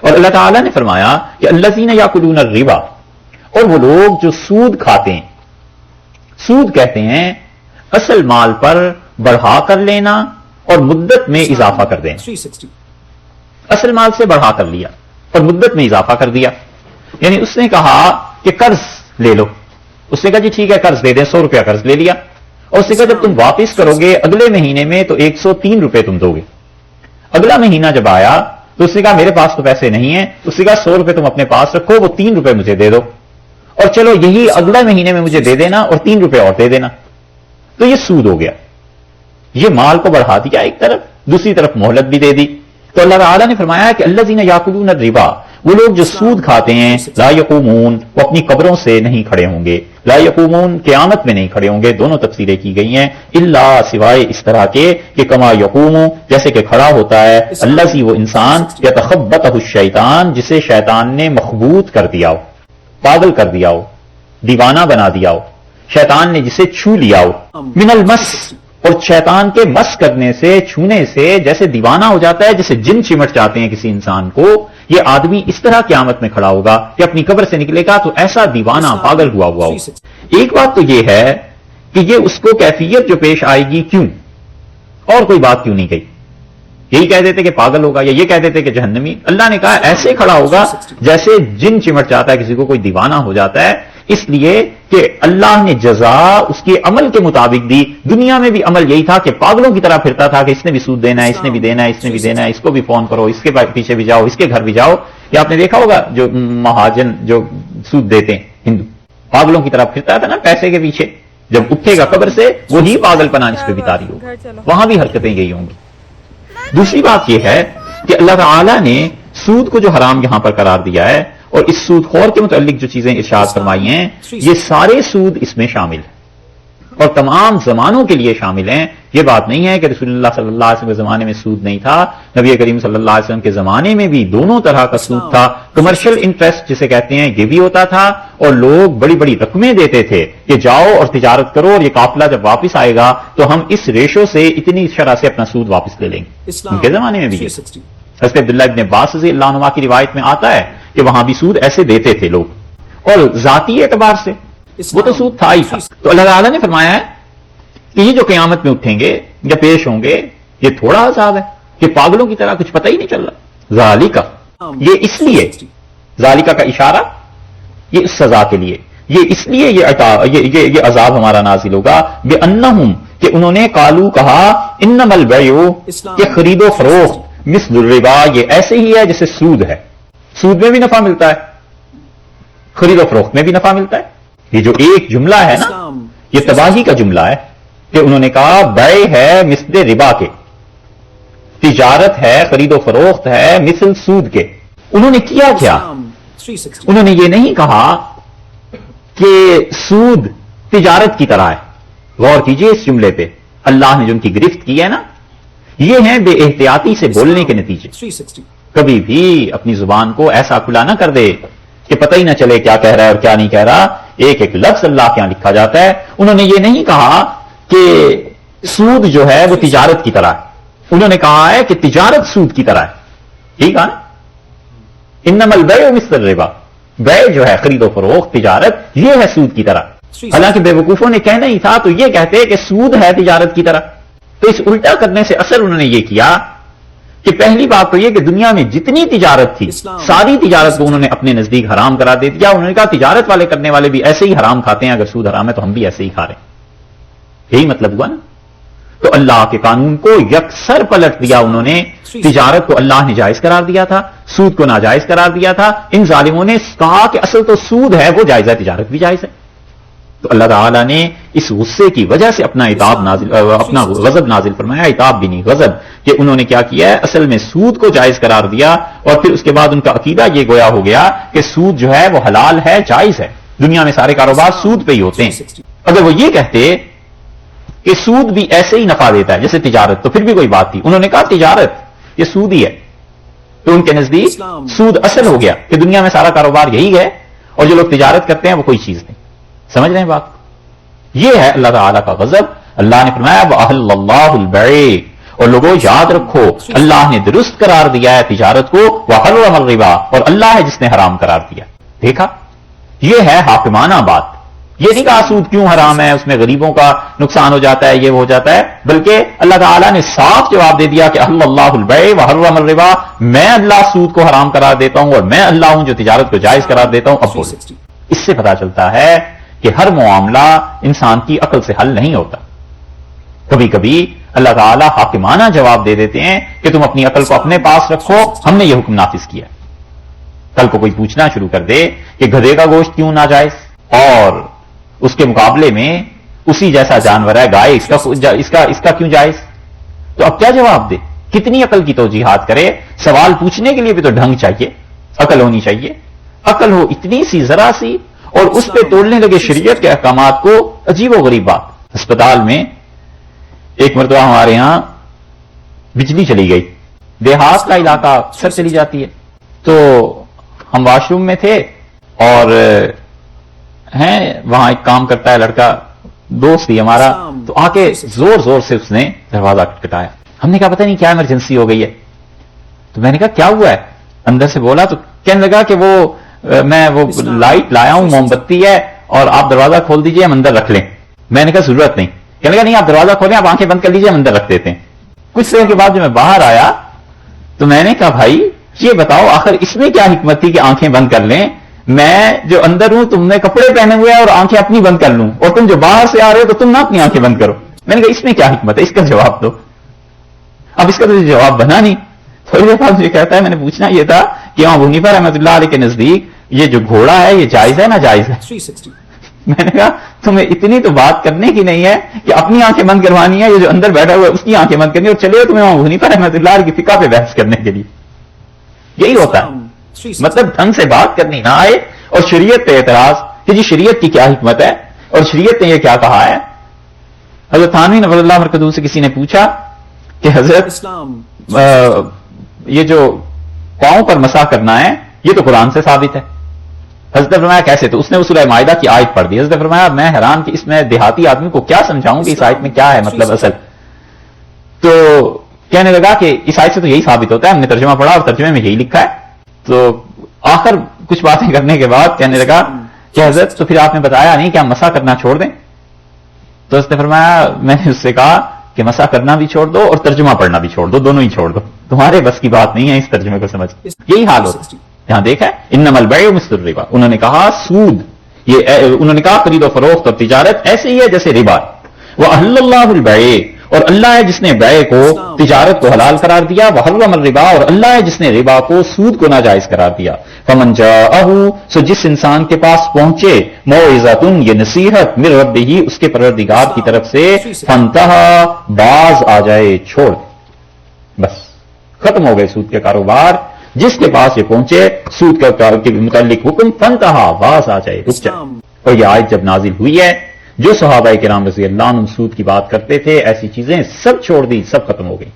اور اللہ تعالیٰ نے فرمایا کہ الذین یاکلون الربا، اور وہ لوگ جو سود کھاتے ہیں، سود کہتے ہیں اصل مال پر بڑھا کر لینا اور مدت میں اضافہ کر دینا. اصل مال سے بڑھا کر لیا اور مدت میں اضافہ کر دیا. یعنی اس نے کہا کہ قرض لے لو، اس نے کہا جی ٹھیک ہے قرض دے دیں، 100 روپیہ قرض لے لیا، اور اس نے کہا جب تم واپس کرو گے اگلے مہینے میں تو 103 روپے تم دو گے. اگلا مہینہ جب آیا تو اس نے کہا میرے پاس تو پیسے نہیں ہیں، اس نے کہا 100 روپے تم اپنے پاس رکھو، وہ 3 روپے مجھے دے دو، اور چلو یہی اگلا مہینے میں مجھے دے دینا اور 3 روپے اور دے دینا. تو یہ سود ہو گیا، یہ مال کو بڑھا دیا ایک طرف، دوسری طرف مہلت بھی دے دی. تو اللہ تعالیٰ نے فرمایا کہ الذین یاکلون الربا، وہ لوگ جو سود کھاتے ہیں، لا یقومون، وہ اپنی قبروں سے نہیں کھڑے ہوں گے. لا یقومون قیامت میں نہیں کھڑے ہوں گے، دونوں تفسیریں کی گئی ہیں. الا سوائے اس طرح کے کہ کما یقوم، جیسے کہ کھڑا ہوتا ہے، الذی وہ انسان، یتخبطہ الشیطان، جسے شیطان نے مخبوط کر دیا ہو، پاگل کر دیا ہو، دیوانہ بنا دیا ہو، شیطان نے جسے چھو لیا ہو. من المس، اور شیطان کے مس کرنے سے، چھونے سے جیسے دیوانہ ہو جاتا ہے، جیسے جن چمٹ جاتے ہیں کسی انسان کو، یہ آدمی اس طرح قیامت میں کھڑا ہوگا کہ اپنی قبر سے نکلے گا تو ایسا دیوانہ پاگل ہوا ہو. ایک بات تو یہ ہے کہ یہ اس کو کیفیت جو پیش آئے گی کیوں، اور کوئی بات کیوں نہیں کہی، یہی کہہ دیتے کہ پاگل ہوگا یا یہ کہہ دیتے کہ جہنمی. اللہ نے کہا ایسے کھڑا ہوگا جیسے جن چمٹ جاتا ہے کسی کو، کوئی دیوانہ ہو جاتا ہے، اس لیے کہ اللہ نے جزا اس کے عمل کے مطابق دی. دنیا میں بھی عمل یہی تھا کہ پاگلوں کی طرح پھرتا تھا کہ اس نے بھی سود دینا ہے، اس نے بھی دینا ہے، اس نے بھی دینا ہے، اس کو بھی فون کرو، اس کے پیچھے بھی جاؤ، اس کے گھر بھی جاؤ. یا آپ نے دیکھا ہوگا جو مہاجن جو سود دیتے ہیں ہندو، پاگلوں کی طرح پھرتا تھا نا پیسے کے پیچھے. جب اٹھے گا قبر سے وہی پاگل پنا اس پہ بھی طاری ہوگا، وہاں بھی حرکتیں یہی ہوں گی. دوسری بات یہ ہے کہ اللہ تعالیٰ نے سود کو جو حرام یہاں پر قرار دیا ہے، اور اس سود خور کے متعلق جو چیزیں ارشاد فرمائی ہیں، یہ سارے سود اس میں شامل ہیں اور تمام زمانوں کے لیے شامل ہیں. یہ بات نہیں ہے کہ رسول اللہ صلی اللہ علیہ وسلم کے زمانے میں سود نہیں تھا، نبی کریم صلی اللہ علیہ وسلم کے زمانے میں بھی دونوں طرح کا سود تھا. کمرشل انٹرسٹ جسے کہتے ہیں یہ بھی ہوتا تھا، اور لوگ بڑی بڑی رقمیں دیتے تھے کہ جاؤ اور تجارت کرو، اور یہ قافلہ جب واپس آئے گا تو ہم اس ریشو سے اتنی شرح سے اپنا سود واپس لے لیں گے. ان کے زمانے میں بھی حضرت عبداللہ ابن عباس رضی اللہ عنہ کی روایت میں آتا ہے کہ وہاں بھی سود ایسے دیتے تھے لوگ، اور ذاتی اعتبار سے وہ تو سود تھا ہی تھا. تو اللہ تعالیٰ نے فرمایا ہے کہ یہ جو قیامت میں اٹھیں گے یا پیش ہوں گے، یہ تھوڑا عذاب ہے کہ پاگلوں کی طرح کچھ پتہ ہی نہیں چل رہا. ذالکا، یہ اس لیے، ذالکا کا اشارہ یہ اس سزا کے لیے، یہ اس لیے یہ عذاب ہمارا نازل ہوگا بِأَنَّهُمْ، کہ انہوں نے قالو کہا، انما البیع، کہ خرید و فروخت، مثل الربا، یہ ایسے ہی ہے جیسے سود ہے. سود میں بھی نفع ملتا ہے، خرید و فروخت میں بھی نفع ملتا ہے. یہ جو ایک جملہ ہے نا، یہ تباہی کا جملہ ہے کہ انہوں نے کہا بیع ہے مثل ربا کے، تجارت ہے، خرید و فروخت ہے مثل سود کے. انہوں نے کیا کیا؟ انہوں نے یہ نہیں کہا کہ سود تجارت کی طرح ہے. غور کیجئے اس جملے پہ، اللہ نے جو ان کی گرفت کی ہے نا، یہ ہیں بے احتیاطی سے بولنے کے نتیجے. کبھی بھی اپنی زبان کو ایسا کھلا نہ کر دے کہ پتہ ہی نہ چلے کیا کہہ رہا ہے اور کیا نہیں کہہ رہا. ایک ایک لفظ اللہ کے یہاں لکھا جاتا ہے. انہوں نے یہ نہیں کہا کہ سود جو ہے وہ تجارت کی طرح ہے، انہوں نے کہا ہے کہ تجارت سود کی طرح ہے. ٹھیک ہے نا، انما البیع مثل الربا، بیع جو ہے خرید و فروخت تجارت، یہ ہے سود کی طرح. حالانکہ بے وقوفوں نے کہنا ہی تھا تو یہ کہتے کہ سود ہے تجارت کی طرح. تو اس الٹا کرنے سے اثر انہوں نے یہ کیا کہ پہلی بات تو یہ کہ دنیا میں جتنی تجارت تھی ساری تجارت کو انہوں نے اپنے نزدیک حرام کرا دے دیا. انہوں نے کہا تجارت والے کرنے والے بھی ایسے ہی حرام کھاتے ہیں، اگر سود حرام ہے تو ہم بھی ایسے ہی کھا رہے ہیں. یہی مطلب ہوا نا. تو اللہ کے قانون کو یکسر پلٹ دیا انہوں نے. تجارت کو اللہ نے جائز قرار دیا تھا، سود کو ناجائز قرار دیا تھا. ان ظالموں نے کہا کہ اصل تو سود ہے وہ جائز ہے، تجارت بھی جائز ہے. تو اللہ تعالیٰ نے اس غصے کی وجہ سے اپنا غضب نازل فرمایا. عتاب بھی نہیں، غضب، کہ انہوں نے کیا کیا ہے، اصل میں سود کو جائز قرار دیا، اور پھر اس کے بعد ان کا عقیدہ یہ گویا ہو گیا کہ سود جو ہے وہ حلال ہے، جائز ہے. دنیا میں سارے کاروبار سود پہ ہی ہوتے ہیں. اگر وہ یہ کہتے کہ سود بھی ایسے ہی نفع دیتا ہے جیسے تجارت تو پھر بھی کوئی بات تھی. انہوں نے کہا تجارت یہ سود ہی ہے، تو ان کے نزدیک سود اصل ہو گیا کہ دنیا میں سارا کاروبار یہی ہے، اور جو لوگ تجارت کرتے ہیں وہ کوئی چیز نہیں. سمجھ رہے ہیں بات؟ یہ ہے اللہ تعالیٰ کا غضب. اللہ نے فرمایا وَأَحَلَّ اللَّهُ الْبَيْعَ، اور لوگوں یاد رکھو اللہ نے درست قرار دیا ہے تجارت کو، وحرم الربا، اور اللہ ہے جس نے حرام قرار دیا. دیکھا، یہ ہے حاکمانہ بات. یہ نہیں کہا سود کیوں حرام ہے، اس میں غریبوں کا نقصان ہو جاتا ہے، یہ ہو جاتا ہے، بلکہ اللہ تعالیٰ نے صاف جواب دے دیا کہ اللہ البیع وحرم الربا، میں اللہ سود کو حرام قرار دیتا ہوں اور میں اللہ ہوں جو تجارت کو جائز قرار دیتا ہوں. اب بولو، اس سے پتا چلتا ہے کہ ہر معاملہ انسان کی عقل سے حل نہیں ہوتا. کبھی کبھی اللہ تعالیٰ حاکمانہ جواب دے دیتے ہیں کہ تم اپنی عقل کو اپنے پاس رکھو، ہم نے یہ حکم نافذ کیا. کل کو کوئی پوچھنا شروع کر دے کہ گدھے کا گوشت کیوں ناجائز، اور اس کے مقابلے میں اسی جیسا جانور ہے گائے، اس کا کیوں جائز، تو اب کیا جواب دے؟ کتنی عقل کی توجیحات کرے. سوال پوچھنے کے لیے بھی تو ڈھنگ چاہیے، عقل ہونی چاہیے. عقل ہو اتنی سی ذرا سی اور اس پہ تولنے لگے شریعت کے احکامات کو. عجیب و غریب بات. اسپتال میں ایک مرتبہ ہمارے ہاں بجلی چلی گئی، دیہات کا علاقہ اکثر چلی جاتی ہے، تو ہم واش روم میں تھے اور وہاں ایک کام کرتا ہے لڑکا، دوست ہی ہمارا، تو آ کے زور زور سے اس نے دروازہ کٹکھٹایا. ہم نے کہا پتہ نہیں کیا ایمرجنسی ہو گئی ہے. تو میں نے کہا کیا ہوا ہے؟ اندر سے بولا تو کہنے لگا کہ میں وہ لائٹ لایا ہوں، موم بتی ہے، اور آپ دروازہ کھول دیجئے، ہم اندر رکھ لیں. میں نے کہا ضرورت نہیں. کہنے لگا نہیں آپ دروازہ کھولیں، آپ آنکھیں بند کر لیجئے، ہم اندر رکھ دیتے ہیں. کچھ دیر کے بعد جو میں باہر آیا تو میں نے کہا بھائی یہ بتاؤ آخر اس میں کیا حکمت تھی کہ آنکھیں بند کر لیں؟ میں جو اندر ہوں، تم نے کپڑے پہنے ہوئے ہیں اور آنکھیں اپنی بند کر لوں، اور تم جو باہر سے آ رہے ہو تو تم نہ اپنی آنکھیں بند کرو. میں نے کہا اس میں کیا حکمت ہے، اس کا جواب دو. اب اس کا تو جواب بنا نہیں. تھوڑی دیر بعد مجھے کہتا ہے میں نے پوچھنا یہ تھا کہ امام ابو حنیفہ رحمۃ اللہ علیہ کے نزدیک یہ جو گھوڑا ہے یہ جائز ہے نا جائز ہے؟ میں نے کہا تمہیں اتنی تو بات کرنے کی نہیں ہے کہ اپنی آنکھیں بند کروانی ہے، یہ جو اندر بیٹھا ہوا ہے اس کی آنکھیں بند کرنی، اور چلے ہو تمہیں امام ابو حنیفہ رحمۃ اللہ علیہ کی فقہ پہ بحث کرنے کے لیے. یہی ہوتا ہے، مطلب ڈھنگ سے بات کرنی نہ آئے اور شریعت پہ اعتراض کہ جی شریعت کی کیا حکمت ہے اور شریعت نے یہ کیا کہا ہے. حضرت تھانوی نور اللہ مرکزہ سے کسی نے پوچھا کہ حضرت یہ جو پاؤں پر مسح کرنا ہے یہ تو قرآن سے ثابت ہے. حضرت نے فرمایا کیسے؟ تو اس نے سورہ مائدہ کی آیت پڑھ دی. حضرت نے فرمایا میں حیران کہ اس میں دیہاتی آدمی کو کیا سمجھاؤں کہ اس آیت میں کیا ہے مطلب اصل. تو کہنے لگا کہ اس آیت سے تو یہی ثابت ہوتا ہے، ہم نے ترجمہ پڑھا اور ترجمے میں یہی لکھا ہے. تو آخر کچھ باتیں کرنے کے بعد کہنے لگا کہ حضرت تو پھر آپ نے بتایا نہیں کہ ہم مسح کرنا چھوڑ دیں. تو اس نے فرمایا میں نے اس سے کہا کہ مسح کرنا بھی چھوڑ دو اور ترجمہ پڑھنا بھی چھوڑ دو، دونوں ہی چھوڑ دو، تمہارے بس کی بات نہیں ہے اس ترجمے کو سمجھ. یہی حال ہوتا یہاں دیکھا ہے. انما البیع مثل الربا، انہوں نے کہا سود، انہوں نے کہا خرید و فروخت اور تجارت ایسے ہی ہے جیسے ربا. وَأَحَلَّ اللَّهُ الْبَيْعَ، اور اللہ ہے جس نے بیع کو تجارت کو حلال قرار دیا. وَحَرَّمَ الرِّبَا، اور اللہ ہے جس نے ربا کو سود کو ناجائز قرار دیا. فَمَنْ جَاءَهُ، سو جس انسان کے پاس پہنچے موعظۃ، یہ نصیحت، من ربہ، اس کے پروردگار کی طرف سے، فَانْتَهَا، باز آ جائے، چھوڑ بس ختم ہو گئے سود کے کاروبار. جس کے پاس یہ پہنچے سود کے متعلق حکم، فَانْتَهَا، باز آ جائے، رک جائے. اور یہ آیت جب نازل ہوئی ہے جو صحابہ کرام رضی اللہ عنہم سود کی بات کرتے تھے ایسی چیزیں سب چھوڑ دی، سب ختم ہو گئی.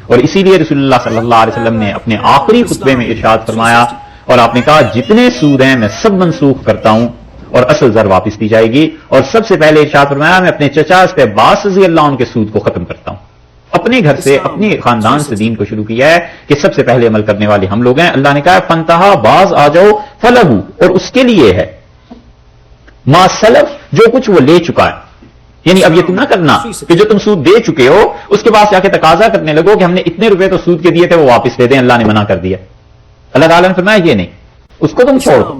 اور اسی لیے رسول اللہ صلی اللہ علیہ وسلم نے اپنے آخری خطبے میں ارشاد فرمایا اور آپ نے کہا جتنے سود ہیں میں سب منسوخ کرتا ہوں اور اصل زر واپس دی جائے گی. اور سب سے پہلے ارشاد فرمایا میں اپنے چچا حضرت عباس رضی اللہ عنہ کے سود کو ختم کرتا ہوں. اپنے گھر سے اپنے خاندان سے دین کو شروع کیا ہے کہ سب سے پہلے عمل کرنے والے ہم لوگ ہیں. اللہ نے کہا فَانْتَهَا، باز آ جاؤ، فَلَهُ، اور اس کے لیے ہے ما سلف، جو کچھ وہ لے چکا ہے. یعنی اب یہ تم نہ کرنا کہ جو تم سود دے چکے ہو اس کے پاس جا کے تقاضا کرنے لگو کہ ہم نے اتنے روپے تو سود کے دیے تھے وہ واپس دے دیں، اللہ نے منع کر دیا. اللہ تعالیٰ نے فرمایا یہ نہیں، اس کو تم چھوڑ دو.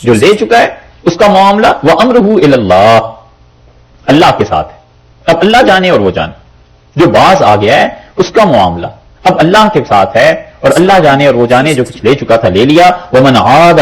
جو لے چکا ہے اس کا معاملہ وَأَمْرُهُ إِلَى اللَّهِ، اللہ کے ساتھ ہے. اب اللہ جانے اور وہ جانے. جو باز آ گیا ہے اس کا معاملہ اب اللہ کے ساتھ ہے اور اللہ جانے اور وہ جانے. جو کچھ لے چکا تھا لے لیا. وَمَنْ عَادَ،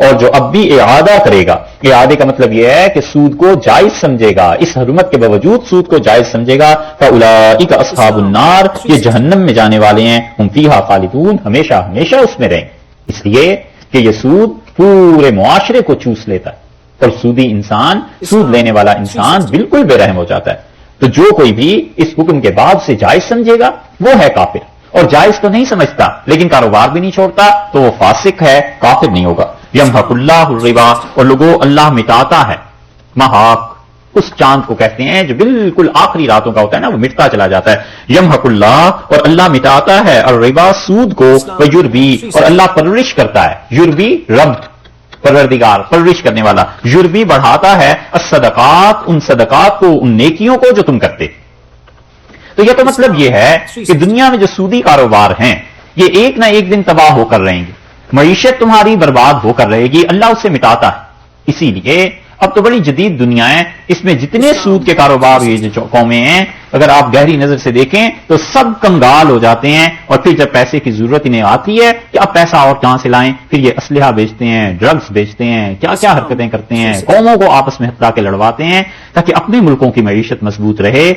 اور جو اب بھی اعادہ کرے گا. اعادے کا مطلب یہ ہے کہ سود کو جائز سمجھے گا، اس حرمت کے باوجود سود کو جائز سمجھے گا. فَأُولَٰئِكَ أَصْحَابُ النَّارِ، یہ جہنم میں جانے والے ہیں. ہم فیہا خالدون، ہمیشہ ہمیشہ اس میں رہیں. اس لیے کہ یہ سود پورے معاشرے کو چوس لیتا ہے اور سودی انسان، سود لینے والا انسان بالکل بے رحم ہو جاتا ہے. تو جو کوئی بھی اس حکم کے بعد سے جائز سمجھے گا وہ ہے کافر، اور جائز تو نہیں سمجھتا لیکن کاروبار بھی نہیں چھوڑتا تو وہ فاسق ہے، کافر نہیں ہوگا. یمحق اللہ الربا، اور لوگوں اللہ مٹاتا ہے، محاق اس چاند کو کہتے ہیں جو بالکل آخری راتوں کا ہوتا ہے نا، وہ مٹتا چلا جاتا ہے. یمحق اللہ، اور اللہ مٹاتا ہے الربا، سود کو، ویربی، اور اللہ پرورش کرتا ہے. یربی رب، پروردگار، پرورش کرنے والا. یربی بڑھاتا ہے الصدقات، ان صدقات کو، ان نیکیوں کو جو تم کرتے. تو یہ تو مطلب یہ ہے کہ دنیا میں جو سودی کاروبار ہیں یہ ایک نہ ایک دن تباہ ہو کر رہیں گے، معیشت تمہاری برباد ہو کر رہے گی. اللہ اسے مٹاتا ہے. اسی لیے اب تو بڑی جدید دنیا ہے، اس میں جتنے سود کے کاروبار یہ جو قومیں ہیں اگر آپ گہری نظر سے دیکھیں تو سب کنگال ہو جاتے ہیں، اور پھر جب پیسے کی ضرورت انہیں آتی ہے کہ اب پیسہ اور کہاں سے لائیں، پھر یہ اسلحہ بیچتے ہیں، ڈرگز بیچتے ہیں، کیا کیا حرکتیں کرتے ہیں، قوموں کو آپس میں ہتھیار کے لڑواتے ہیں تاکہ اپنے ملکوں کی معیشت مضبوط رہے.